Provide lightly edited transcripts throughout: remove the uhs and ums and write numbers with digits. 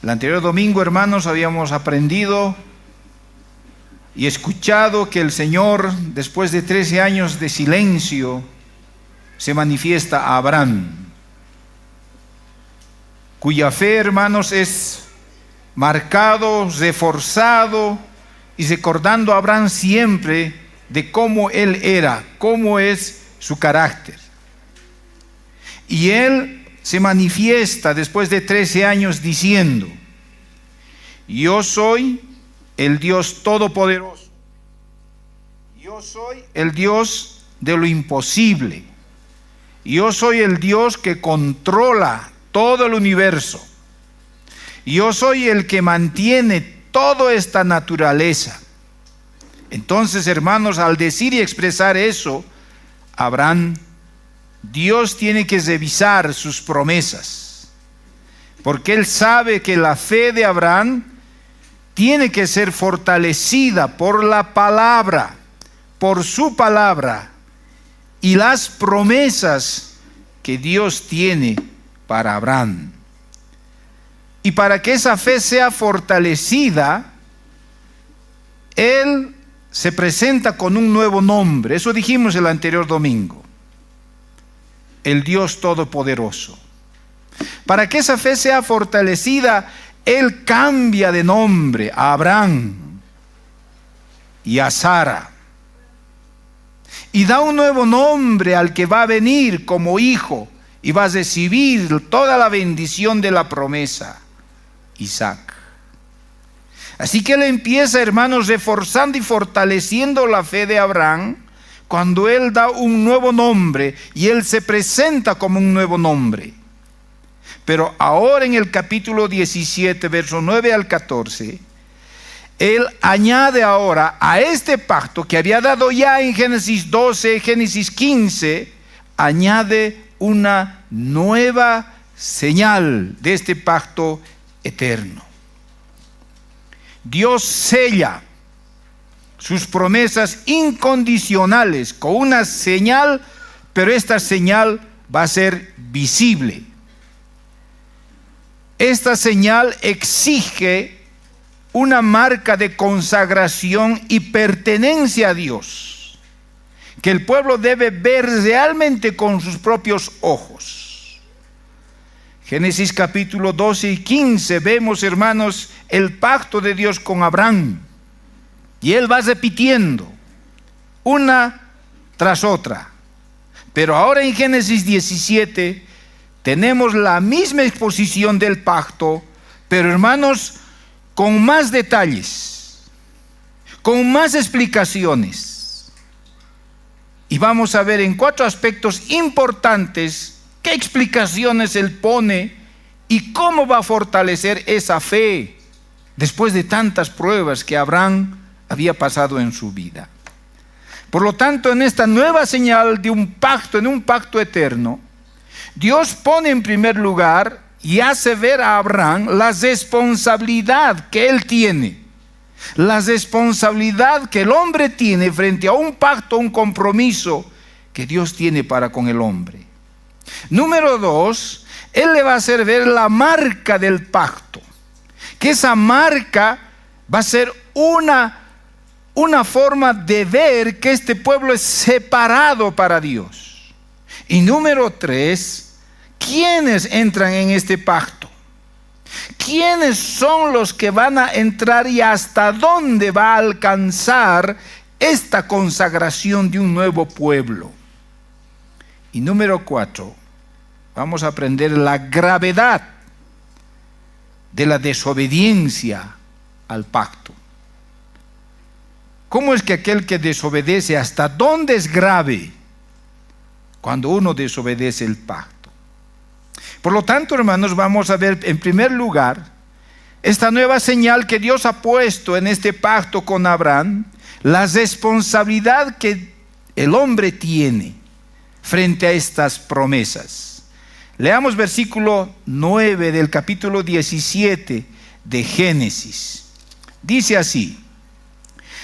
El anterior domingo, hermanos, habíamos aprendido y escuchado que el Señor, después de 13 años de silencio, se manifiesta a Abraham, cuya fe, hermanos, es marcado, reforzado y recordando a Abraham siempre de cómo él era, cómo es su carácter. Y él se manifiesta después de 13 años diciendo: yo soy el Dios todopoderoso, yo soy el Dios de lo imposible, yo soy el Dios que controla todo el universo, yo soy el que mantiene toda esta naturaleza. Entonces, hermanos, al decir y expresar eso, Abraham, Dios tiene que revisar sus promesas, porque él sabe que la fe de Abraham tiene que ser fortalecida por la palabra, por su palabra y las promesas que Dios tiene para Abraham. Y para que esa fe sea fortalecida, él se presenta con un nuevo nombre. Eso dijimos el anterior domingo: el Dios Todopoderoso. Para que esa fe sea fortalecida, él cambia de nombre a Abraham y a Sara, y da un nuevo nombre al que va a venir como hijo y va a recibir toda la bendición de la promesa: Isaac. Así que él empieza, hermanos, reforzando y fortaleciendo la fe de Abraham cuando él da un nuevo nombre y él se presenta como un nuevo nombre. Pero ahora en el capítulo 17, versos 9 al 14, él añade ahora a este pacto que había dado ya en Génesis 12, Génesis 15, añade una nueva señal de este pacto eterno. Dios sella sus promesas incondicionales con una señal, pero esta señal va a ser visible. Esta señal exige una marca de consagración y pertenencia a Dios, que el pueblo debe ver realmente con sus propios ojos. Génesis capítulo 12 y 15 vemos, hermanos, el pacto de Dios con Abraham. Y él va repitiendo una tras otra. Pero ahora en Génesis 17 tenemos la misma exposición del pacto, pero, hermanos, con más detalles, con más explicaciones. Y vamos a ver en 4 aspectos importantes qué explicaciones él pone y cómo va a fortalecer esa fe después de tantas pruebas que Abraham había pasado en su vida. Por lo tanto, en esta nueva señal de un pacto, en un pacto eterno, Dios pone en primer lugar y hace ver a Abraham la responsabilidad que él tiene, la responsabilidad que el hombre tiene frente a un pacto, un compromiso que Dios tiene para con el hombre. Número 2, él le va a hacer ver la marca del pacto, que esa marca va a ser una forma de ver que este pueblo es separado para Dios. Y número 3, ¿quiénes entran en este pacto? ¿Quiénes son los que van a entrar y hasta dónde va a alcanzar esta consagración de un nuevo pueblo? Y número 4, vamos a aprender la gravedad de la desobediencia al pacto. ¿Cómo es que aquel que desobedece, hasta dónde es grave cuando uno desobedece el pacto? Por lo tanto, hermanos, vamos a ver en primer lugar esta nueva señal que Dios ha puesto en este pacto con Abraham, la responsabilidad que el hombre tiene frente a estas promesas. Leamos versículo 9 del capítulo 17 de Génesis. Dice así: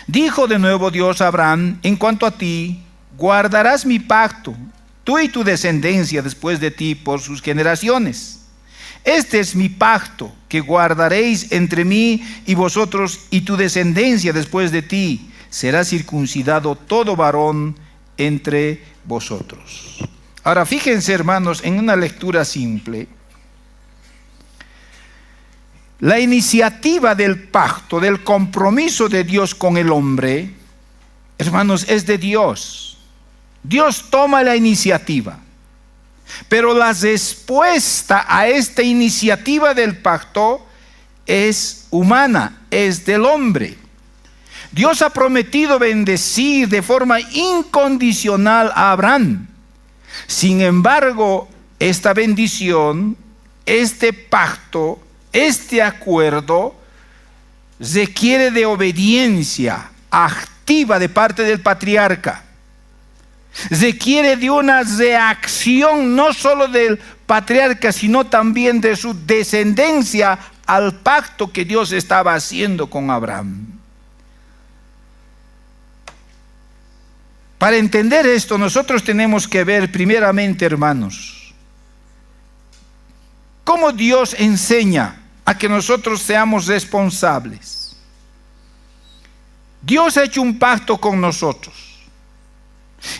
dijo de nuevo Dios a Abraham: en cuanto a ti, guardarás mi pacto, tú y tu descendencia después de ti por sus generaciones. este es mi pacto que guardaréis entre mí y vosotros y tu descendencia después de ti. Será circuncidado todo varón entre vosotros. Ahora fíjense, hermanos, en una lectura simple. La iniciativa del pacto, del compromiso de Dios con el hombre, hermanos, es de Dios. Dios toma la iniciativa, pero la respuesta a esta iniciativa del pacto es humana, es del hombre. Dios ha prometido bendecir de forma incondicional a Abraham. Sin embargo, esta bendición, este pacto, este acuerdo requiere de obediencia activa de parte del patriarca. Requiere de una reacción no solo del patriarca, sino también de su descendencia al pacto que Dios estaba haciendo con Abraham. Para entender esto, nosotros tenemos que ver primeramente, hermanos, cómo Dios enseña a que nosotros seamos responsables. Dios ha hecho un pacto con nosotros.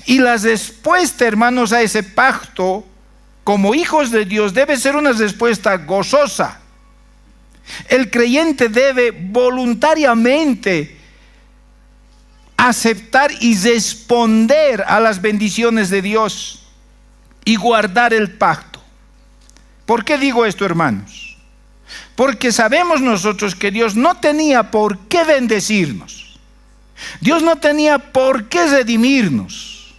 Y la respuesta, hermanos, a ese pacto, como hijos de Dios, debe ser una respuesta gozosa. El creyente debe voluntariamente aceptar y responder a las bendiciones de Dios y guardar el pacto. ¿Por qué digo esto, hermanos? Porque sabemos nosotros que Dios no tenía por qué bendecirnos. Dios no tenía por qué redimirnos.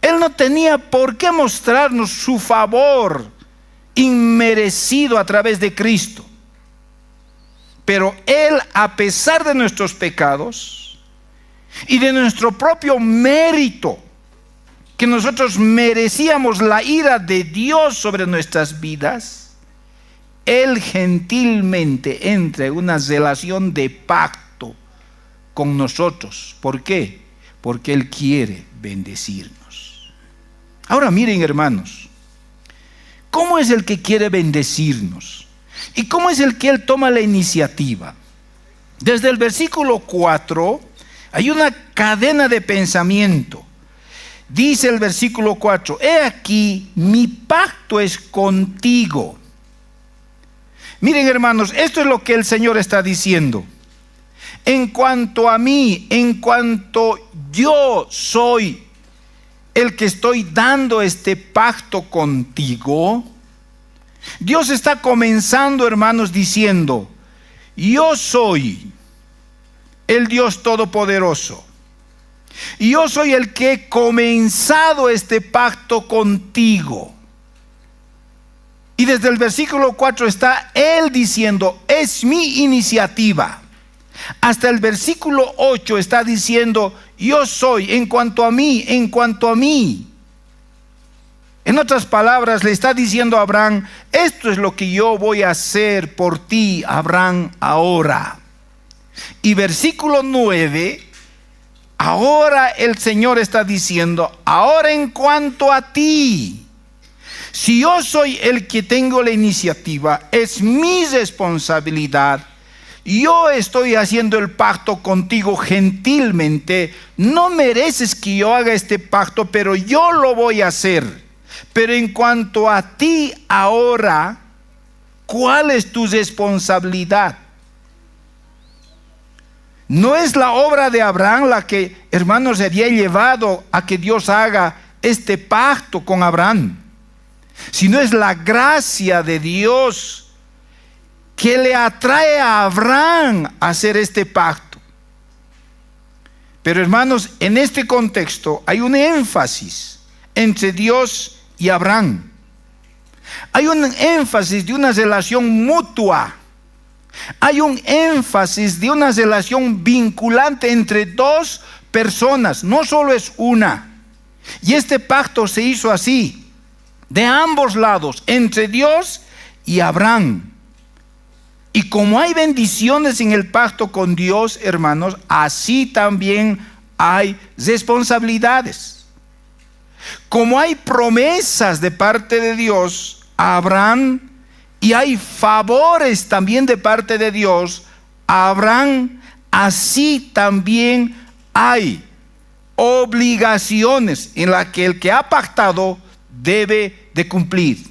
Él no tenía por qué mostrarnos su favor inmerecido a través de Cristo. Pero Él, a pesar de nuestros pecados y de nuestro propio mérito, que nosotros merecíamos la ira de Dios sobre nuestras vidas, Él gentilmente entra en una relación de pacto con nosotros. ¿Por qué? Porque Él quiere bendecirnos. Ahora miren, hermanos, ¿cómo es el que quiere bendecirnos? ¿Y cómo es el que Él toma la iniciativa? Desde el versículo 4 hay una cadena de pensamiento. Dice el versículo 4: he aquí, mi pacto es contigo. Miren, hermanos, esto es lo que el Señor está diciendo. En cuanto a mí, en cuanto yo soy el que estoy dando este pacto contigo, Dios está comenzando, hermanos, diciendo: yo soy el Dios Todopoderoso. Y yo soy el que he comenzado este pacto contigo. Y desde el versículo 4 está Él diciendo: es mi iniciativa. Hasta el versículo 8 está diciendo: yo soy, en cuanto a mí, en cuanto a mí. En otras palabras, le está diciendo a Abraham: esto es lo que yo voy a hacer por ti, Abraham, ahora. Y versículo 9, ahora el Señor está diciendo: ahora en cuanto a ti, si yo soy el que tengo la iniciativa, es mi responsabilidad. Yo estoy haciendo el pacto contigo gentilmente. No mereces que yo haga este pacto, pero yo lo voy a hacer. Pero en cuanto a ti ahora, ¿cuál es tu responsabilidad? No es la obra de Abraham la que, hermanos, se había llevado a que Dios haga este pacto con Abraham, sino es la gracia de Dios que le atrae a Abraham a hacer este pacto. Pero, hermanos, en este contexto hay un énfasis entre Dios y Abraham. Hay un énfasis de una relación mutua. Hay un énfasis de una relación vinculante entre dos personas, no solo es una. Y este pacto se hizo así, de ambos lados, entre Dios y Abraham. Y como hay bendiciones en el pacto con Dios, hermanos, así también hay responsabilidades. Como hay promesas de parte de Dios a Abraham, y hay favores también de parte de Dios a Abraham, así también hay obligaciones en las que el que ha pactado debe de cumplir.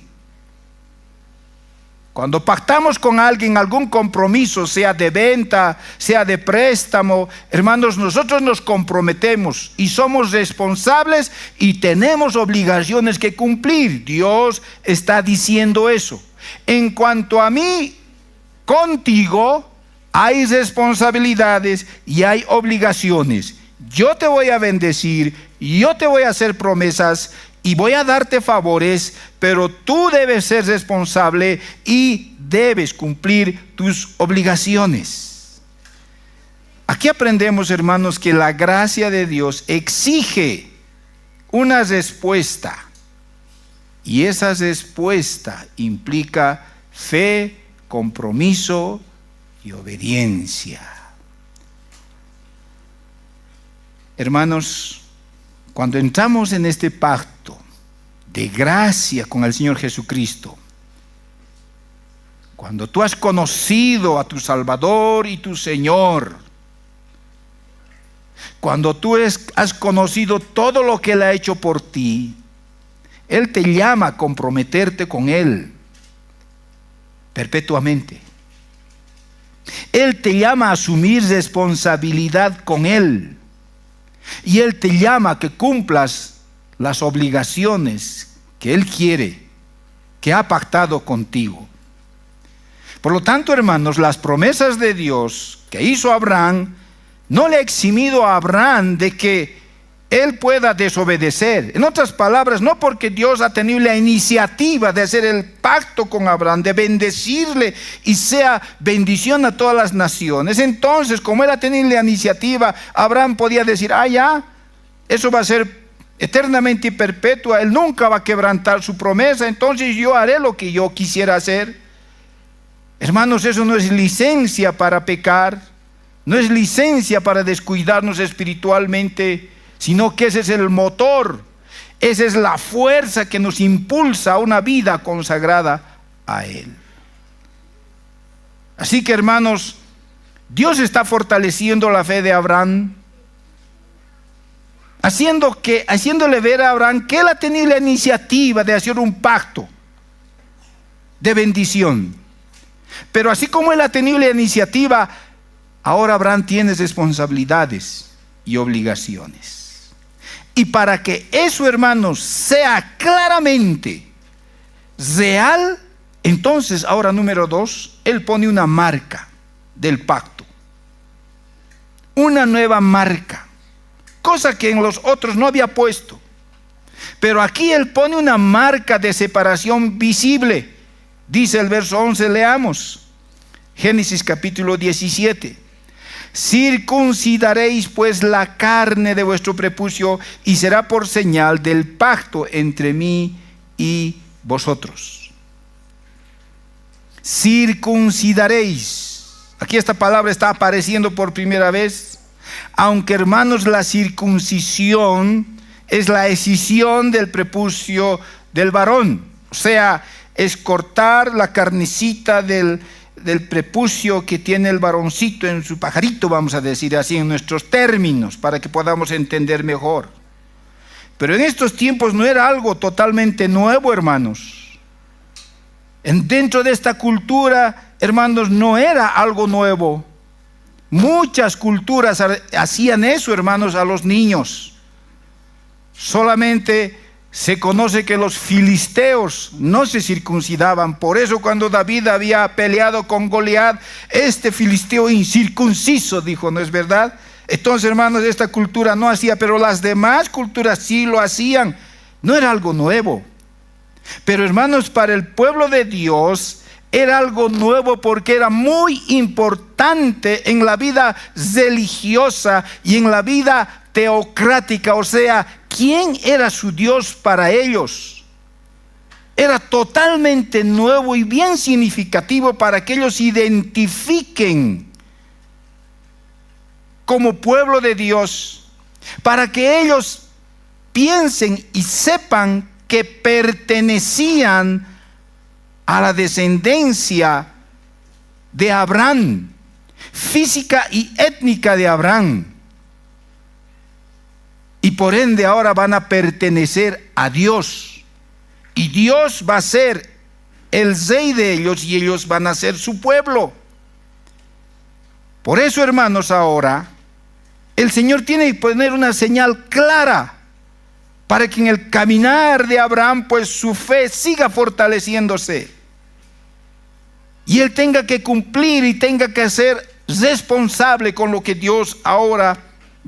Cuando pactamos con alguien algún compromiso, sea de venta, sea de préstamo, hermanos, nosotros nos comprometemos y somos responsables y tenemos obligaciones que cumplir. Dios está diciendo eso. En cuanto a mí, contigo hay responsabilidades y hay obligaciones. Yo te voy a bendecir, yo te voy a hacer promesas y voy a darte favores, pero tú debes ser responsable y debes cumplir tus obligaciones. Aquí aprendemos, hermanos, que la gracia de Dios exige una respuesta, y esa respuesta implica fe, compromiso y obediencia. Hermanos, cuando entramos en este pacto de gracia con el Señor Jesucristo, cuando tú has conocido a tu Salvador y tu Señor, cuando tú has conocido todo lo que Él ha hecho por ti, Él te llama a comprometerte con Él perpetuamente. Él te llama a asumir responsabilidad con Él. Y Él te llama a que cumplas las obligaciones que Él quiere, que ha pactado contigo. Por lo tanto, hermanos, las promesas de Dios que hizo Abraham no le ha eximido a Abraham de que él pueda desobedecer. En otras palabras, no porque Dios ha tenido la iniciativa de hacer el pacto con Abraham, de bendecirle y sea bendición a todas las naciones. Entonces, como él ha tenido la iniciativa, Abraham podía decir, ya, eso va a ser eternamente y perpetua, él nunca va a quebrantar su promesa, entonces yo haré lo que yo quisiera hacer. Hermanos, eso no es licencia para pecar, no es licencia para descuidarnos espiritualmente, sino que ese es el motor, esa es la fuerza que nos impulsa a una vida consagrada a Él. Así que, hermanos, Dios está fortaleciendo la fe de Abraham, haciéndole ver a Abraham que él ha tenido la iniciativa de hacer un pacto de bendición. Pero así como él ha tenido la iniciativa, ahora Abraham tiene responsabilidades y obligaciones. Y para que eso, hermanos, sea claramente real, entonces ahora número 2, él pone una marca del pacto, una nueva marca, cosa que en los otros no había puesto. Pero aquí él pone una marca de separación visible. Dice el verso 11, leamos Génesis capítulo 17. Circuncidaréis pues la carne de vuestro prepucio y será por señal del pacto entre mí y vosotros. Circuncidaréis. Aquí esta palabra está apareciendo por primera vez. Aunque, hermanos, la circuncisión es la escisión del prepucio del varón. O sea, es cortar la carnecita del prepucio que tiene el varoncito en su pajarito, vamos a decir así en nuestros términos, para que podamos entender mejor. Pero en estos tiempos no era algo totalmente nuevo, hermanos. Dentro de esta cultura, hermanos, no era algo nuevo. Muchas culturas hacían eso, hermanos, a los niños. Solamente se conoce que los filisteos no se circuncidaban. Por eso cuando David había peleado con Goliat, este filisteo incircunciso, dijo, ¿no es verdad? Entonces, hermanos, esta cultura no hacía, pero las demás culturas sí lo hacían. No era algo nuevo. Pero, hermanos, para el pueblo de Dios era algo nuevo porque era muy importante en la vida religiosa y en la vida teocrática, o sea, ¿quién era su Dios para ellos? Era totalmente nuevo y bien significativo para que ellos identifiquen como pueblo de Dios, para que ellos piensen y sepan que pertenecían a la descendencia de Abraham, física y étnica de Abraham. Y por ende ahora van a pertenecer a Dios. Y Dios va a ser el rey de ellos y ellos van a ser su pueblo. Por eso, hermanos, ahora el Señor tiene que poner una señal clara para que en el caminar de Abraham, pues su fe siga fortaleciéndose. Y él tenga que cumplir y tenga que ser responsable con lo que Dios ahora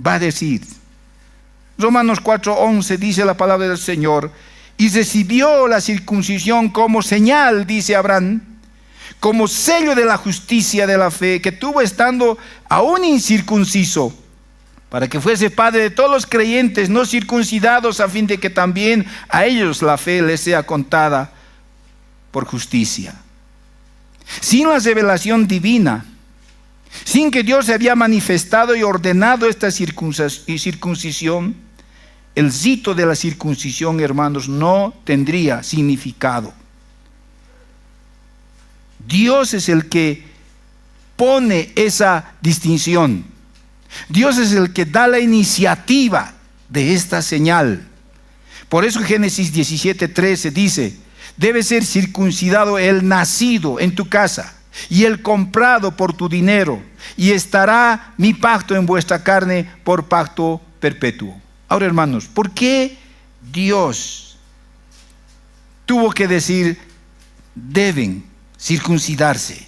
va a decir. Romanos 4:11 dice la palabra del Señor: y recibió la circuncisión como señal, dice Abraham, como sello de la justicia de la fe que tuvo estando aún incircunciso, para que fuese padre de todos los creyentes no circuncidados, a fin de que también a ellos la fe les sea contada por justicia. Sin la revelación divina, sin que Dios se había manifestado y ordenado esta circuncisión, el rito de la circuncisión, hermanos, no tendría significado. Dios es el que pone esa distinción. Dios es el que da la iniciativa de esta señal. Por eso Génesis 17:13 dice: debe ser circuncidado el nacido en tu casa y el comprado por tu dinero, y estará mi pacto en vuestra carne por pacto perpetuo. Ahora, hermanos, ¿por qué Dios tuvo que decir deben circuncidarse?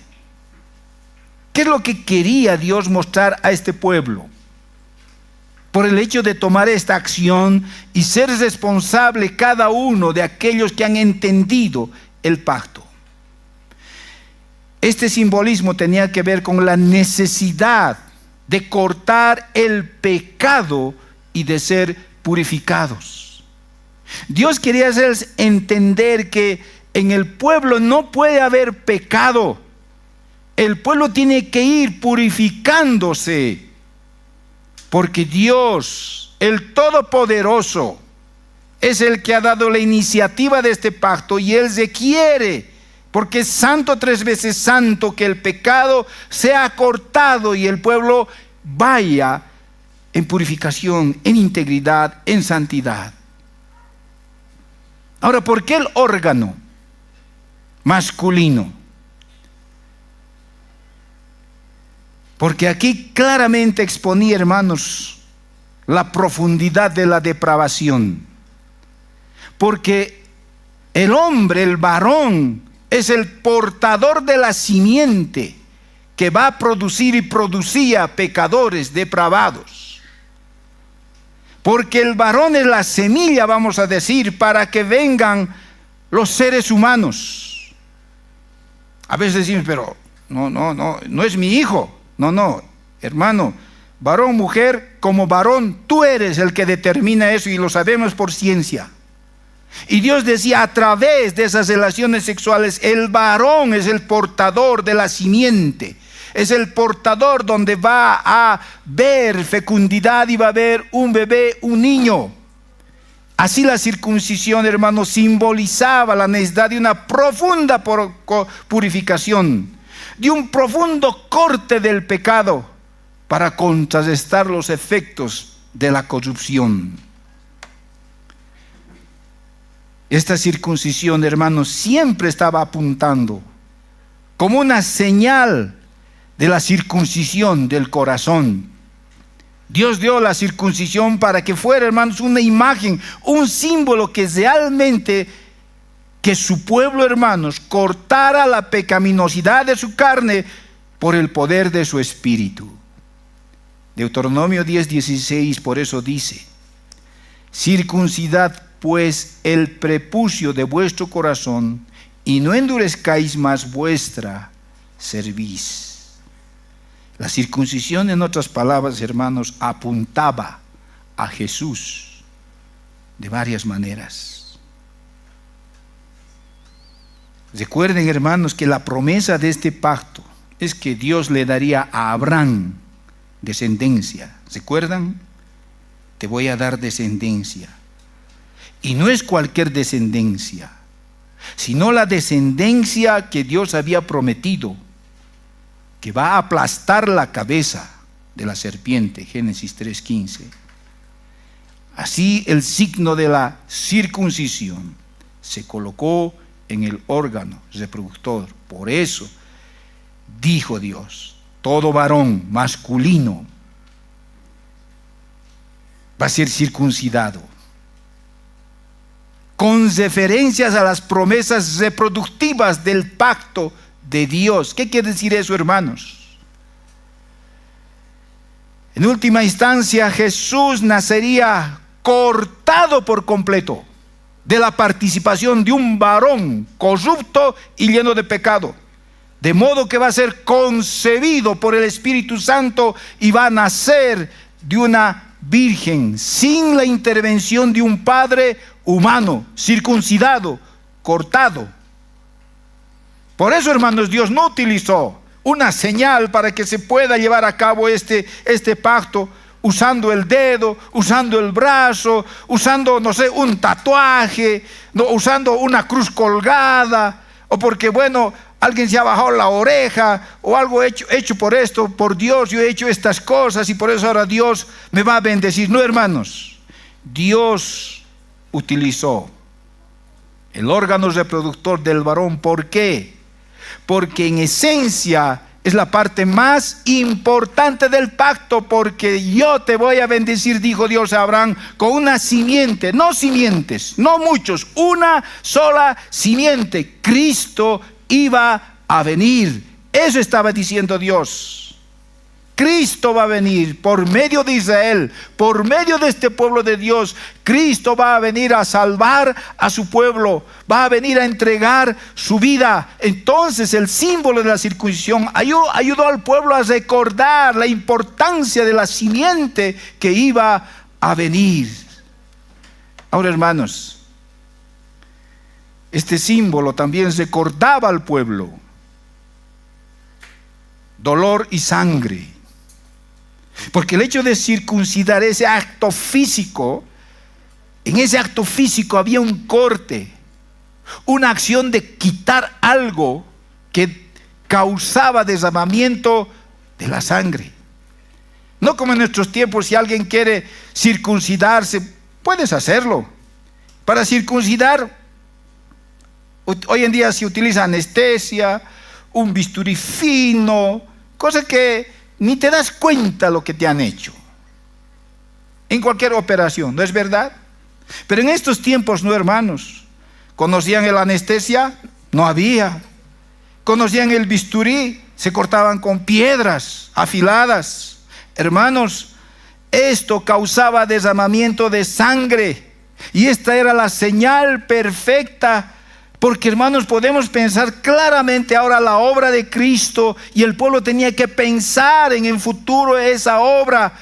¿Qué es lo que quería Dios mostrar a este pueblo? Por el hecho de tomar esta acción y ser responsable cada uno de aquellos que han entendido el pacto. Este simbolismo tenía que ver con la necesidad de cortar el pecado y de ser purificados. Dios quería hacerles entender que en el pueblo no puede haber pecado. El pueblo tiene que ir purificándose, porque Dios, el Todopoderoso, es el que ha dado la iniciativa de este pacto, y Él requiere, porque es santo, 3 veces santo, que el pecado sea cortado y el pueblo vaya en purificación, en integridad, en santidad. Ahora, ¿por qué el órgano masculino? Porque aquí claramente exponía, hermanos, la profundidad de la depravación. Porque el hombre, el varón, es el portador de la simiente que va a producir y producía pecadores depravados. Porque el varón es la semilla, vamos a decir, para que vengan los seres humanos. A veces decimos, pero no es mi hijo. No, hermano, varón, mujer, como varón, tú eres el que determina eso, y lo sabemos por ciencia. Y Dios decía, a través de esas relaciones sexuales, el varón es el portador de la simiente, es el portador donde va a ver fecundidad y va a haber un bebé, un niño. Así la circuncisión, hermano, simbolizaba la necesidad de una profunda purificación, de un profundo corte del pecado para contrarrestar los efectos de la corrupción. Esta circuncisión, hermanos, siempre estaba apuntando como una señal de la circuncisión del corazón. Dios dio la circuncisión para que fuera, hermanos, una imagen, un símbolo que realmente, que su pueblo, hermanos, cortara la pecaminosidad de su carne por el poder de su espíritu. Deuteronomio 10:16 por eso dice: circuncidad pues el prepucio de vuestro corazón, y no endurezcáis más vuestra cerviz. La circuncisión, en otras palabras, hermanos, apuntaba a Jesús de varias maneras. Recuerden, hermanos, que la promesa de este pacto es que Dios le daría a Abraham descendencia. ¿Recuerdan? Te voy a dar descendencia. Y no es cualquier descendencia. sino la descendencia que Dios había prometido, que va a aplastar la cabeza de la serpiente. Génesis 3:15. Así el signo de la circuncisión se colocó en el órgano reproductor. Por eso dijo Dios: todo varón masculino va a ser circuncidado, con referencias a las promesas reproductivas del pacto de Dios. ¿Qué quiere decir eso, hermanos? En última instancia, Jesús nacería cortado por completo de la participación de un varón corrupto y lleno de pecado, de modo que va a ser concebido por el Espíritu Santo y va a nacer de una virgen, sin la intervención de un padre humano, circuncidado, cortado. Por eso, hermanos, Dios no utilizó una señal para que se pueda llevar a cabo este pacto, usando el dedo, usando el brazo, usando, no sé, un tatuaje, no, usando una cruz colgada, o porque, bueno, alguien se ha bajado la oreja, o algo hecho por esto, por Dios, yo he hecho estas cosas y por eso ahora Dios me va a bendecir. No, hermanos, Dios utilizó el órgano reproductor del varón. ¿Por qué? Porque en esencia es la parte más importante del pacto, porque yo te voy a bendecir, dijo Dios a Abraham, con una simiente, no simientes, no muchos, una sola simiente. Cristo iba a venir. Eso estaba diciendo Dios. Cristo va a venir por medio de Israel, por medio de este pueblo de Dios. Cristo va a venir a salvar a su pueblo, va a venir a entregar su vida. Entonces el símbolo de la circuncisión ayudó al pueblo a recordar la importancia de la simiente que iba a venir. Ahora, hermanos, este símbolo también recordaba al pueblo dolor y sangre. Porque el hecho de circuncidar, ese acto físico, en ese acto físico había un corte, una acción de quitar algo que causaba derramamiento de la sangre. No como en nuestros tiempos, si alguien quiere circuncidarse, puedes hacerlo. Para circuncidar, hoy en día se utiliza anestesia, un bisturí fino, cosa que ni te das cuenta lo que te han hecho en cualquier operación, ¿no es verdad? Pero en estos tiempos, no, hermanos. ¿Conocían la anestesia? No había. ¿Conocían el bisturí? Se cortaban con piedras afiladas. Hermanos, esto causaba derramamiento de sangre, y esta era la señal perfecta. Porque, hermanos, podemos pensar claramente ahora la obra de Cristo, y el pueblo tenía que pensar en el futuro esa obra,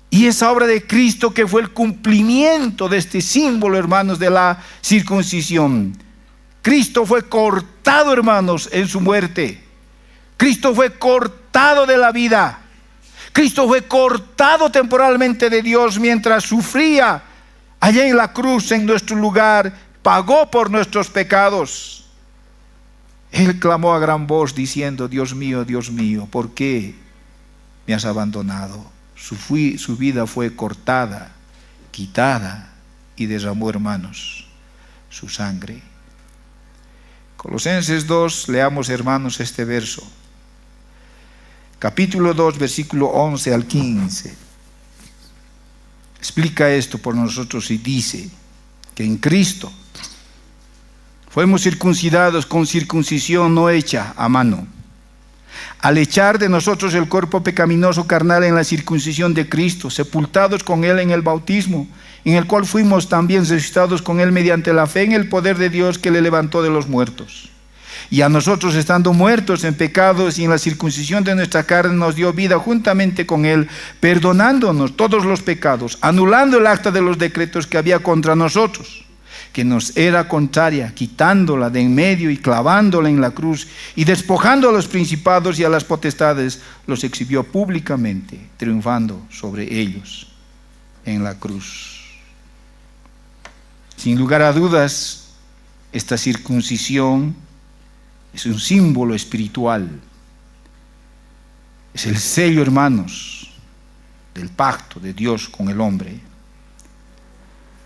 y esa obra de Cristo que fue el cumplimiento de este símbolo, hermanos, de la circuncisión. Cristo fue cortado, hermanos, en su muerte. Cristo fue cortado de la vida. Cristo fue cortado temporalmente de Dios mientras sufría allá en la cruz en nuestro lugar. Pagó por nuestros pecados. Él clamó a gran voz diciendo: Dios mío, ¿por qué me has abandonado? Su vida fue cortada, quitada, y derramó, hermanos, su sangre. Colosenses 2, leamos, hermanos, este verso. Capítulo 2, versículo 11 al 15. Explica esto por nosotros y dice que en Cristo fuimos circuncidados con circuncisión no hecha a mano, al echar de nosotros el cuerpo pecaminoso carnal en la circuncisión de Cristo, sepultados con Él en el bautismo, en el cual fuimos también resucitados con Él mediante la fe en el poder de Dios que le levantó de los muertos. Y a nosotros, estando muertos en pecados y en la circuncisión de nuestra carne, nos dio vida juntamente con Él, perdonándonos todos los pecados, anulando el acta de los decretos que había contra nosotros, que nos era contraria, quitándola de en medio y clavándola en la cruz, y despojando a los principados y a las potestades, los exhibió públicamente, triunfando sobre ellos en la cruz. Sin lugar a dudas, Esta circuncisión es un símbolo espiritual. Es el sello, hermanos, del pacto de Dios con el hombre.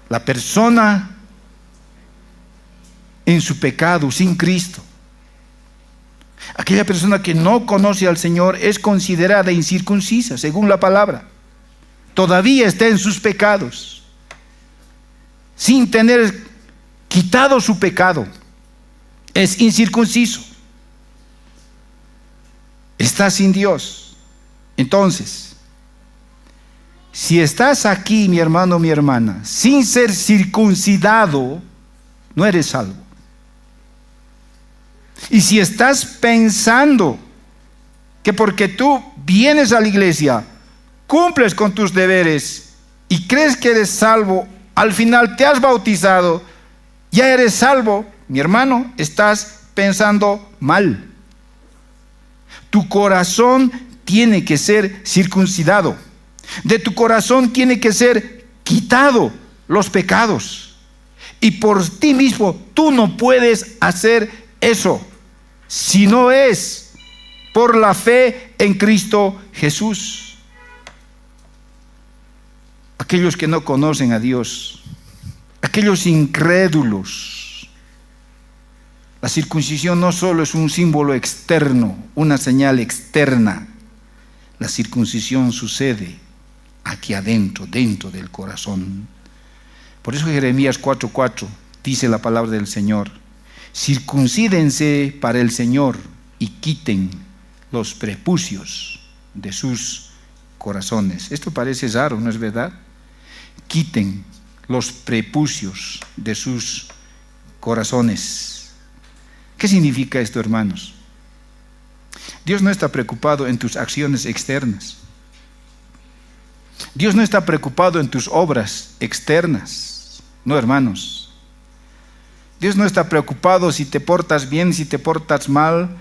La persona en su pecado, sin Cristo, aquella persona que no conoce al Señor, es considerada incircuncisa, según la palabra. Todavía está en sus pecados, sin tener quitado su pecado. Es incircunciso. Está sin Dios. Entonces, si estás aquí, mi hermano, mi hermana, sin ser circuncidado, no eres salvo. Y si estás pensando que porque tú vienes a la iglesia, cumples con tus deberes y crees que eres salvo, al final te has bautizado, ya eres salvo, mi hermano, estás pensando mal. Tu corazón tiene que ser circuncidado. De tu corazón tiene que ser quitado los pecados. Y por ti mismo tú no puedes hacer eso si no es por la fe en Cristo Jesús. Aquellos que no conocen a Dios, aquellos incrédulos, la circuncisión no solo es un símbolo externo, una señal externa. La circuncisión sucede aquí adentro, dentro del corazón. Por eso Jeremías 4:4 dice la palabra del Señor: circuncídense para el Señor y quiten los prepucios de sus corazones. Esto parece raro, ¿no es verdad? Quiten los prepucios de sus corazones. ¿Qué significa esto, hermanos? Dios no está preocupado en tus acciones externas. Dios no está preocupado en tus obras externas. No, hermanos. Dios no está preocupado si te portas bien, si te portas mal.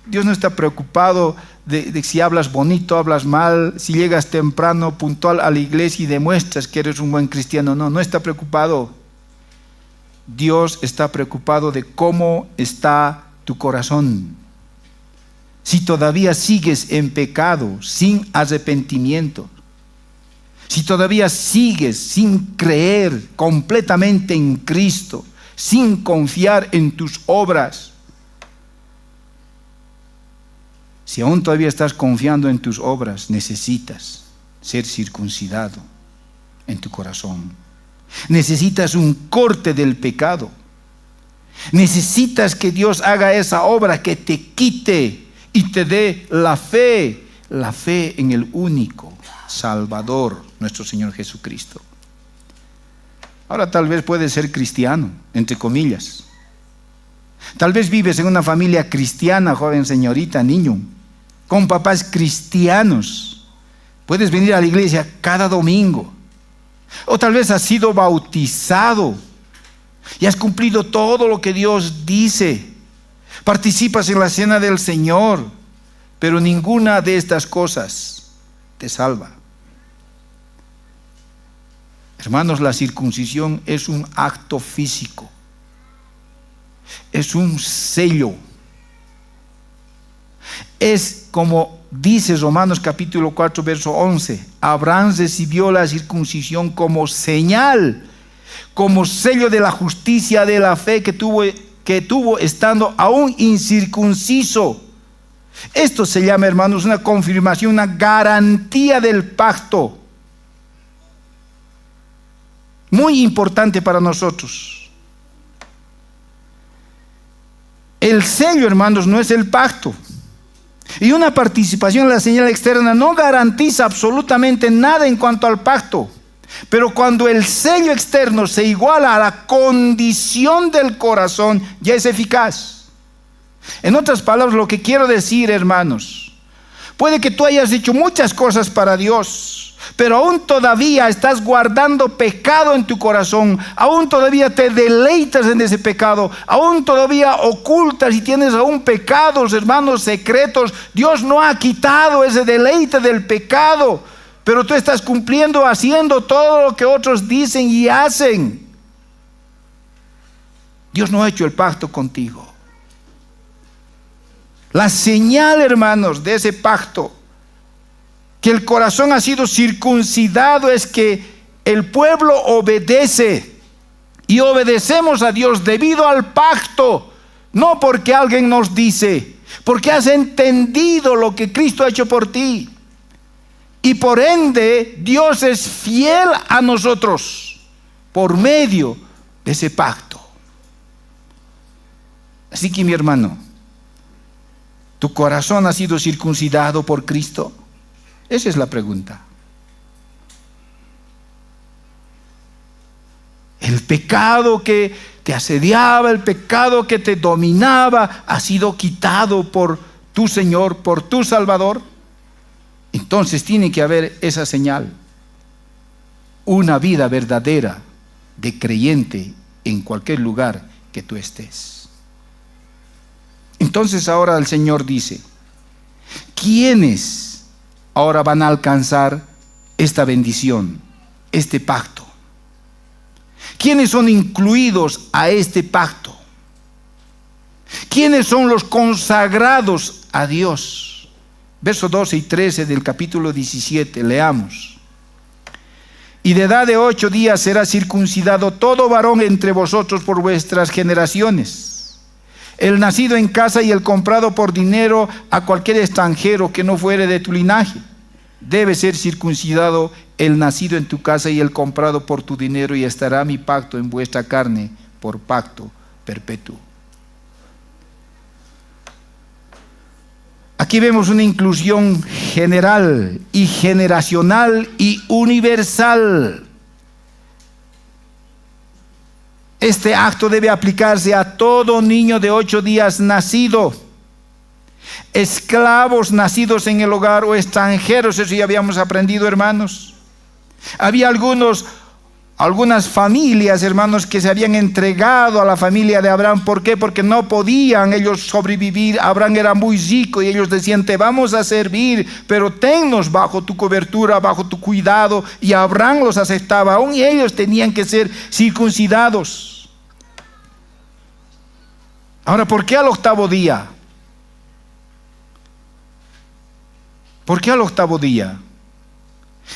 Dios no está preocupado de si hablas bonito, hablas mal, si llegas temprano, puntual a la iglesia y demuestras que eres un buen cristiano. No está preocupado. Dios está preocupado de cómo está tu corazón. Si todavía sigues en pecado, sin arrepentimiento, si todavía sigues sin creer completamente en Cristo, sin confiar en tus obras, si aún todavía estás confiando en tus obras, necesitas ser circuncidado en tu corazón. Necesitas un corte del pecado. Necesitas que Dios haga esa obra que te quite y te dé la fe en el único Salvador, nuestro Señor Jesucristo. Ahora tal vez puedes ser cristiano, entre comillas. Tal vez vives en una familia cristiana, joven señorita, niño, con papás cristianos. Puedes venir a la iglesia cada domingo. O tal vez has sido bautizado y has cumplido todo lo que Dios dice. Participas en la cena del Señor, pero ninguna de estas cosas te salva. Hermanos, la circuncisión es un acto físico. Es un sello. Es como dice Romanos capítulo 4 verso 11: Abraham recibió la circuncisión como señal, como sello de la justicia de la fe que tuvo estando aún incircunciso. Esto se llama, hermanos, una confirmación, una garantía del pacto. Muy importante para nosotros. El sello, hermanos, no es el pacto. Y una participación en la señal externa no garantiza absolutamente nada en cuanto al pacto. Pero cuando el sello externo se iguala a la condición del corazón, ya es eficaz. En otras palabras, lo que quiero decir, hermanos, puede que tú hayas hecho muchas cosas para Dios, pero aún todavía estás guardando pecado en tu corazón, aún todavía te deleitas en ese pecado, aún todavía ocultas y tienes aún pecados, hermanos, secretos. Dios no ha quitado ese deleite del pecado, pero tú estás cumpliendo, haciendo todo lo que otros dicen y hacen. Dios no ha hecho el pacto contigo. La señal, hermanos, de ese pacto, que el corazón ha sido circuncidado, es que el pueblo obedece. Y obedecemos a Dios debido al pacto, no porque alguien nos dice, porque has entendido lo que Cristo ha hecho por ti. Y por ende, Dios es fiel a nosotros por medio de ese pacto. Así que, mi hermano, ¿tu corazón ha sido circuncidado por Cristo? Esa es la pregunta. El pecado que te asediaba, el pecado que te dominaba, ha sido quitado por tu Señor, por tu Salvador. Entonces tiene que haber esa señal. Una vida verdadera de creyente en cualquier lugar que tú estés. Entonces ahora el Señor dice, ¿quiénes ahora van a alcanzar esta bendición, este pacto? ¿Quiénes son incluidos a este pacto? ¿Quiénes son los consagrados a Dios? Versos 12 y 13 del capítulo 17, leamos. Y de edad de 8 días será circuncidado todo varón entre vosotros por vuestras generaciones. El nacido en casa y el comprado por dinero a cualquier extranjero que no fuere de tu linaje. Debe ser circuncidado el nacido en tu casa y el comprado por tu dinero, y estará mi pacto en vuestra carne por pacto perpetuo. Aquí vemos una inclusión general y generacional y universal. Este acto debe aplicarse a todo niño de 8 días nacido, esclavos nacidos en el hogar o extranjeros. Eso ya habíamos aprendido, hermanos. Había algunas familias, hermanos, que se habían entregado a la familia de Abraham. ¿Por qué? Porque no podían ellos sobrevivir. Abraham era muy rico y ellos decían, te vamos a servir, pero tennos bajo tu cobertura, bajo tu cuidado. Y Abraham los aceptaba, aún ellos tenían que ser circuncidados. Ahora, ¿por qué al 8º día? ¿Por qué al 8º día?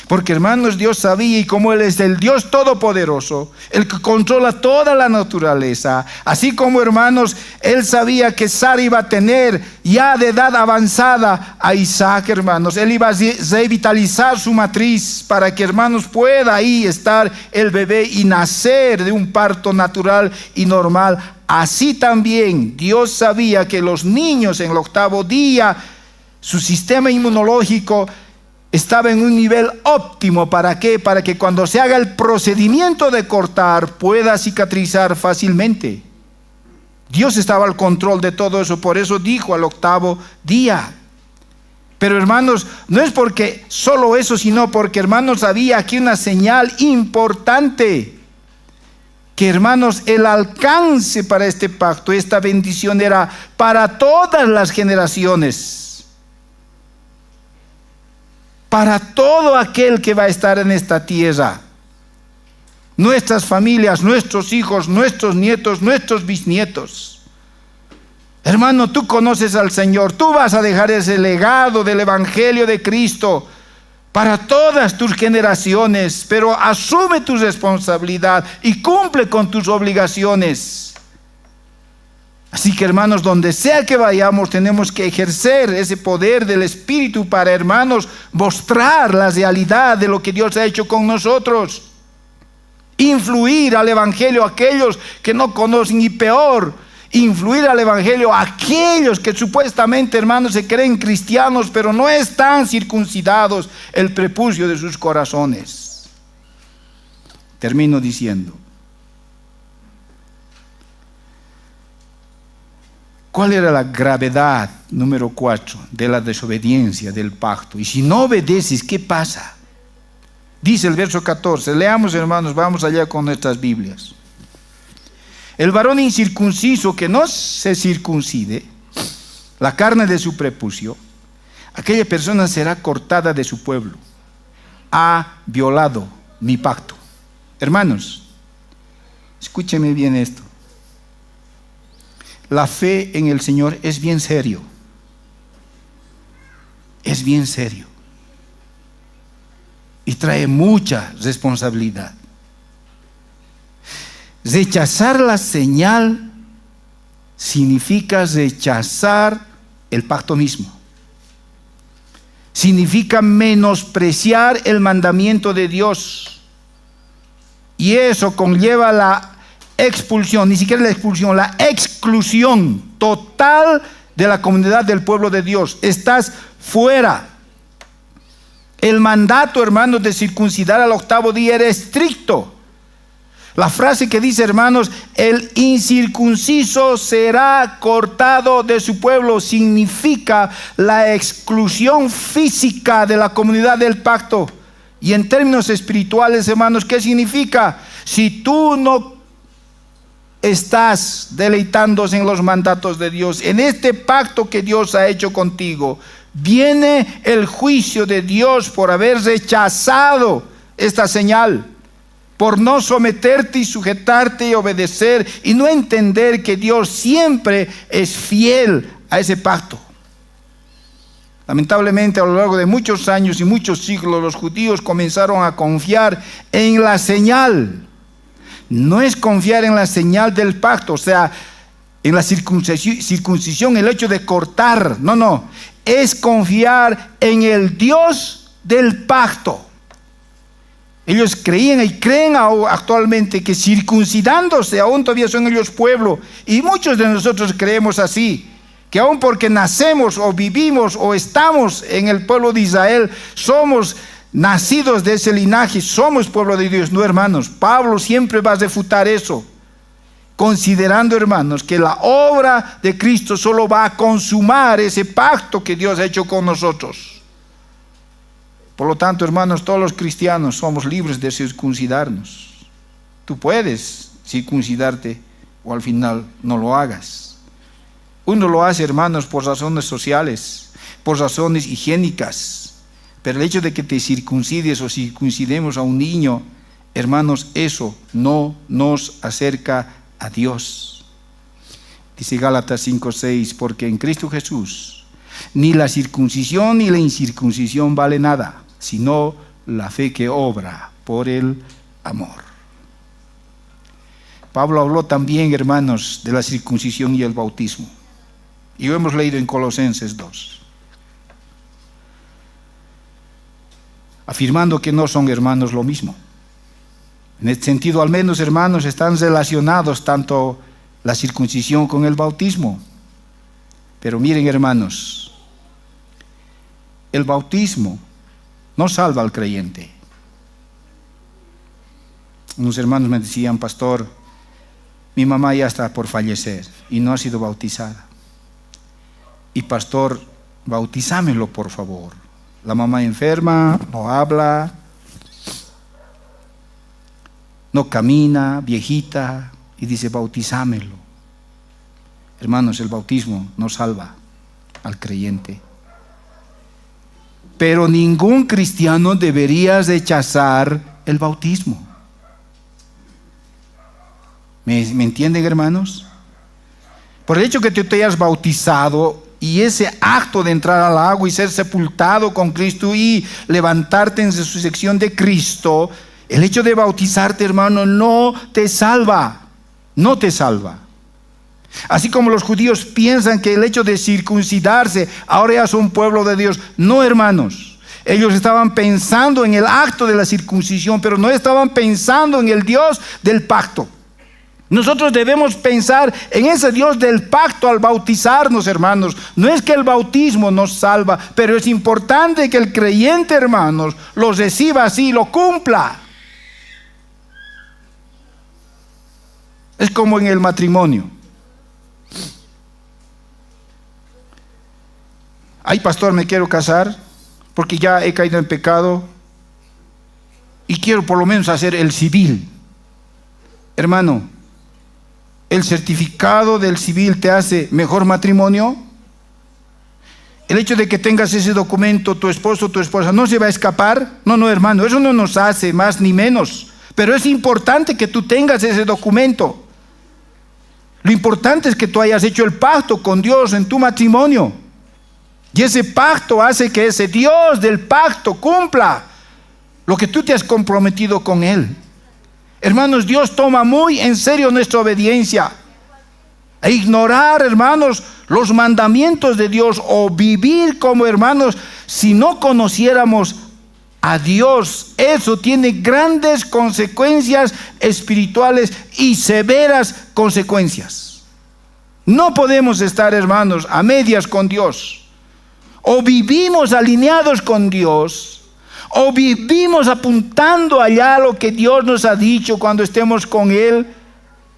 Porque, hermanos, Dios sabía, y como Él es el Dios todopoderoso, el que controla toda la naturaleza, así como, hermanos, Él sabía que Sara iba a tener ya de edad avanzada a Isaac, hermanos. Él iba a revitalizar su matriz para que, hermanos, pueda ahí estar el bebé y nacer de un parto natural y normal. Así también Dios sabía que los niños en el 8º día, su sistema inmunológico estaba en un nivel óptimo. ¿Para qué? Para que cuando se haga el procedimiento de cortar pueda cicatrizar fácilmente. Dios estaba al control de todo eso, por eso dijo al 8º día. Pero, hermanos, no es porque solo eso, sino porque, hermanos, había aquí una señal importante. Que, hermanos, el alcance para este pacto, esta bendición, era para todas las generaciones. Para todo aquel que va a estar en esta tierra. Nuestras familias, nuestros hijos, nuestros nietos, nuestros bisnietos. Hermano, tú conoces al Señor. Tú vas a dejar ese legado del Evangelio de Cristo para todas tus generaciones. Pero asume tu responsabilidad y cumple con tus obligaciones. Así que, hermanos, donde sea que vayamos, tenemos que ejercer ese poder del Espíritu para, hermanos, mostrar la realidad de lo que Dios ha hecho con nosotros. Influir al Evangelio a aquellos que no conocen, y peor, influir al Evangelio a aquellos que supuestamente, hermanos, se creen cristianos, pero no están circuncidados el prepucio de sus corazones. Termino diciendo, ¿cuál era la gravedad, número 4, de la desobediencia del pacto? Y si no obedeces, ¿qué pasa? Dice el verso 14, leamos, hermanos, vamos allá con nuestras Biblias. El varón incircunciso que no se circuncide la carne de su prepucio, aquella persona será cortada de su pueblo. Ha violado mi pacto. Hermanos, escúcheme bien esto. la fe en el Señor es bien serio. Es bien serio. Y trae mucha responsabilidad. Rechazar la señal significa rechazar el pacto mismo. Significa menospreciar el mandamiento de Dios. Y eso conlleva la expulsión, ni siquiera la expulsión, la exclusión total de la comunidad del pueblo de Dios. Estás fuera. El mandato, hermanos, de circuncidar al 8º día era estricto. La frase que dice, hermanos, el incircunciso será cortado de su pueblo, significa la exclusión física de la comunidad del pacto. Y en términos espirituales, hermanos, ¿qué significa? Si tú no estás deleitándose en los mandatos de Dios, en este pacto que Dios ha hecho contigo, viene el juicio de Dios por haber rechazado esta señal, por no someterte y sujetarte y obedecer y no entender que Dios siempre es fiel a ese pacto. Lamentablemente, a lo largo de muchos años y muchos siglos, los judíos comenzaron a confiar en la señal. No es confiar en la señal del pacto, o sea, en la circuncisión, el hecho de cortar. No, es confiar en el Dios del pacto. Ellos creían y creen actualmente que circuncidándose aún todavía son ellos pueblo. Y muchos de nosotros creemos así, que aún porque nacemos o vivimos o estamos en el pueblo de Israel, somos nacidos de ese linaje, somos pueblo de Dios. No, hermanos, Pablo siempre va a refutar eso, considerando, hermanos, que la obra de Cristo solo va a consumar ese pacto que Dios ha hecho con nosotros. Por lo tanto, hermanos, todos los cristianos somos libres de circuncidarnos. Tú puedes circuncidarte o al final no lo hagas. Uno lo hace, hermanos, por razones sociales, por razones higiénicas. Pero el hecho de que te circuncides o circuncidemos a un niño, hermanos, eso no nos acerca a Dios. Dice Gálatas 5:6, porque en Cristo Jesús ni la circuncisión ni la incircuncisión vale nada, sino la fe que obra por el amor. Pablo habló también, hermanos, de la circuncisión y el bautismo. Y lo hemos leído en Colosenses 2. Afirmando que no son, hermanos, lo mismo. En este sentido, al menos, hermanos, están relacionados tanto la circuncisión con el bautismo. Pero miren, hermanos, el bautismo no salva al creyente. Unos hermanos me decían, pastor, mi mamá ya está por fallecer y no ha sido bautizada. Y pastor, bautízamelo por favor. La mamá enferma, no habla, no camina, viejita, y dice, bautízamelo. Hermanos, el bautismo no salva al creyente. Pero ningún cristiano debería rechazar el bautismo. ¿Me entienden, hermanos? Por el hecho que tú te hayas bautizado y ese acto de entrar al agua y ser sepultado con Cristo y levantarte en resurrección de Cristo, el hecho de bautizarte, hermano, no te salva. No te salva. Así como los judíos piensan que el hecho de circuncidarse, ahora ya son pueblo de Dios. No, hermanos. Ellos estaban pensando en el acto de la circuncisión, pero no estaban pensando en el Dios del pacto. Nosotros debemos pensar en ese Dios del pacto al bautizarnos, hermanos. No es que el bautismo nos salva, pero es importante que el creyente, hermanos, lo reciba así, lo cumpla. Es como en el matrimonio. Ay, pastor, me quiero casar porque ya he caído en pecado y quiero por lo menos hacer el civil. Hermano, ¿el certificado del civil te hace mejor matrimonio? El hecho de que tengas ese documento, tu esposo o tu esposa, ¿no se va a escapar? No, hermano, eso no nos hace más ni menos. Pero es importante que tú tengas ese documento. Lo importante es que tú hayas hecho el pacto con Dios en tu matrimonio. Y ese pacto hace que ese Dios del pacto cumpla lo que tú te has comprometido con Él. Hermanos, Dios toma muy en serio nuestra obediencia. E ignorar, hermanos, los mandamientos de Dios o vivir como hermanos, si no conociéramos a Dios, eso tiene grandes consecuencias espirituales y severas consecuencias. No podemos estar, hermanos, a medias con Dios. O vivimos alineados con Dios, o vivimos apuntando allá lo que Dios nos ha dicho cuando estemos con Él,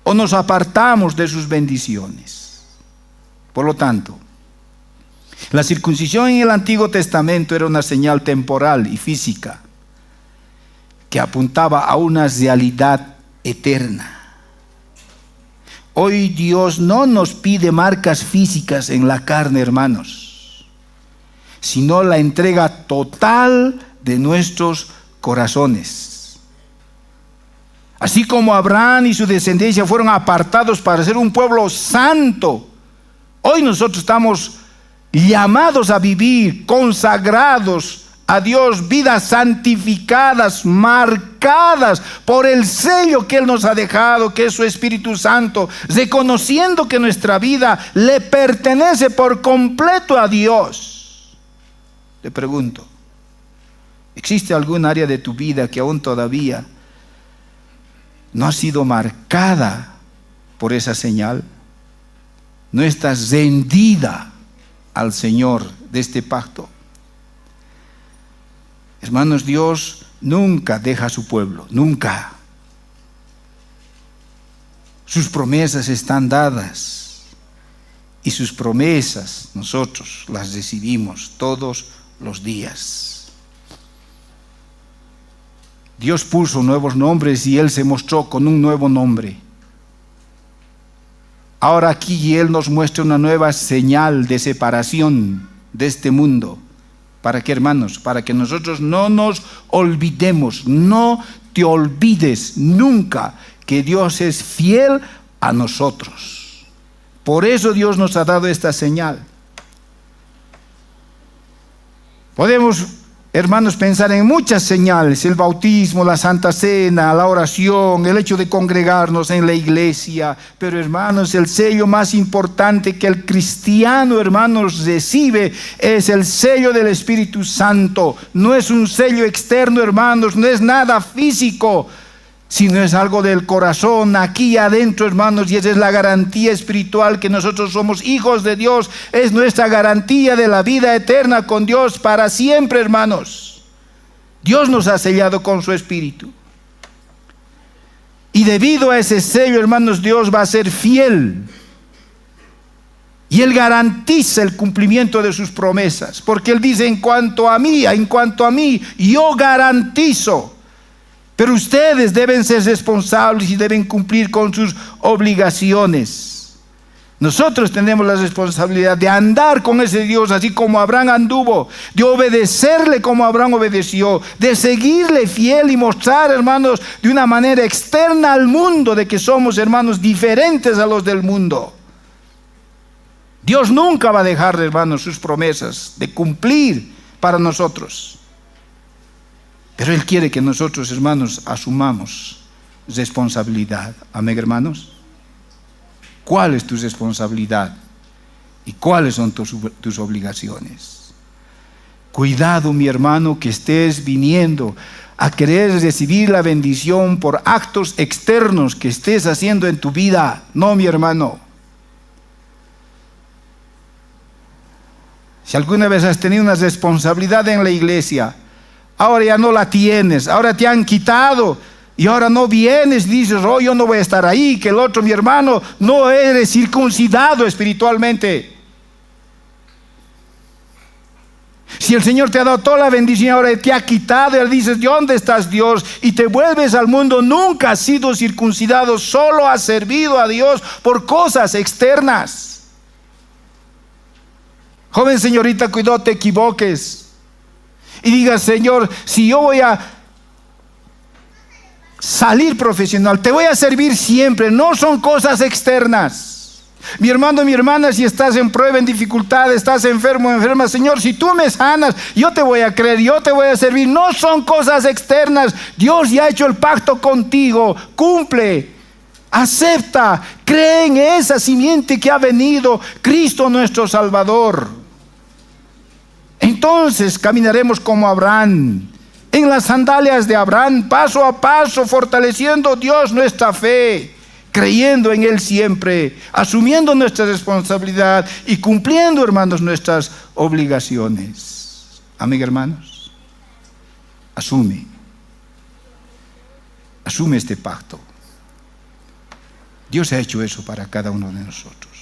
o nos apartamos de sus bendiciones. Por lo tanto, la circuncisión en el Antiguo Testamento era una señal temporal y física que apuntaba a una realidad eterna. Hoy Dios no nos pide marcas físicas en la carne, hermanos, sino la entrega total de nuestros corazones. Así como Abraham y su descendencia fueron apartados para ser un pueblo santo, hoy nosotros estamos llamados a vivir consagrados a Dios, vidas santificadas, marcadas por el sello que Él nos ha dejado, que es su Espíritu Santo, reconociendo que nuestra vida le pertenece por completo a Dios. Te pregunto, ¿existe algún área de tu vida que aún todavía no ha sido marcada por esa señal? ¿No estás rendida al Señor de este pacto? Hermanos, Dios nunca deja a su pueblo, nunca. Sus promesas están dadas y sus promesas nosotros las recibimos todos los días. Dios puso nuevos nombres y Él se mostró con un nuevo nombre. Ahora aquí Él nos muestra una nueva señal de separación de este mundo. ¿Para qué, hermanos? Para que nosotros no nos olvidemos, no te olvides nunca que Dios es fiel a nosotros. Por eso Dios nos ha dado esta señal. Podemos, hermanos, pensar en muchas señales: el bautismo, la Santa Cena, la oración, el hecho de congregarnos en la iglesia. Pero, hermanos, el sello más importante que el cristiano, hermanos, recibe es el sello del Espíritu Santo. No es un sello externo, hermanos, no es nada físico, sino es algo del corazón, aquí adentro, hermanos, y esa es la garantía espiritual que nosotros somos hijos de Dios. Es nuestra garantía de la vida eterna con Dios para siempre, hermanos. Dios nos ha sellado con su Espíritu. Y debido a ese sello, hermanos, Dios va a ser fiel. Y Él garantiza el cumplimiento de sus promesas, porque Él dice: en cuanto a mí, yo garantizo. Pero ustedes deben ser responsables y deben cumplir con sus obligaciones. Nosotros tenemos la responsabilidad de andar con ese Dios así como Abraham anduvo, de obedecerle como Abraham obedeció, de seguirle fiel y mostrar, hermanos, de una manera externa al mundo de que somos, hermanos, diferentes a los del mundo. Dios nunca va a dejar, hermanos, sus promesas de cumplir para nosotros. Pero Él quiere que nosotros, hermanos, asumamos responsabilidad. Amén, hermanos. ¿Cuál es tu responsabilidad? ¿Y cuáles son tus obligaciones? Cuidado, mi hermano, que estés viniendo a querer recibir la bendición por actos externos que estés haciendo en tu vida. No, mi hermano. Si alguna vez has tenido una responsabilidad en la iglesia, ahora ya no la tienes, ahora te han quitado y ahora no vienes, dices: oh, yo no voy a estar ahí, que el otro, mi hermano, no eres circuncidado espiritualmente. Si el Señor te ha dado toda la bendición, ahora te ha quitado, y ahora dices: ¿dónde estás, Dios? Y te vuelves al mundo. Nunca has sido circuncidado, solo has servido a Dios por cosas externas. Joven señorita, cuidado, te equivoques y digas: Señor, si yo voy a salir profesional, te voy a servir siempre. No son cosas externas. Mi hermano, mi hermana, si estás en prueba, en dificultad, estás enfermo, enferma, Señor, si tú me sanas, yo te voy a creer, yo te voy a servir. No son cosas externas. Dios ya ha hecho el pacto contigo. Cumple, acepta, cree en esa simiente que ha venido, Cristo nuestro Salvador. Entonces caminaremos como Abraham, en las sandalias de Abraham, paso a paso, fortaleciendo Dios nuestra fe, creyendo en Él siempre, asumiendo nuestra responsabilidad y cumpliendo, hermanos, nuestras obligaciones. Amén, hermanos. Asume este pacto. Dios ha hecho eso para cada uno de nosotros.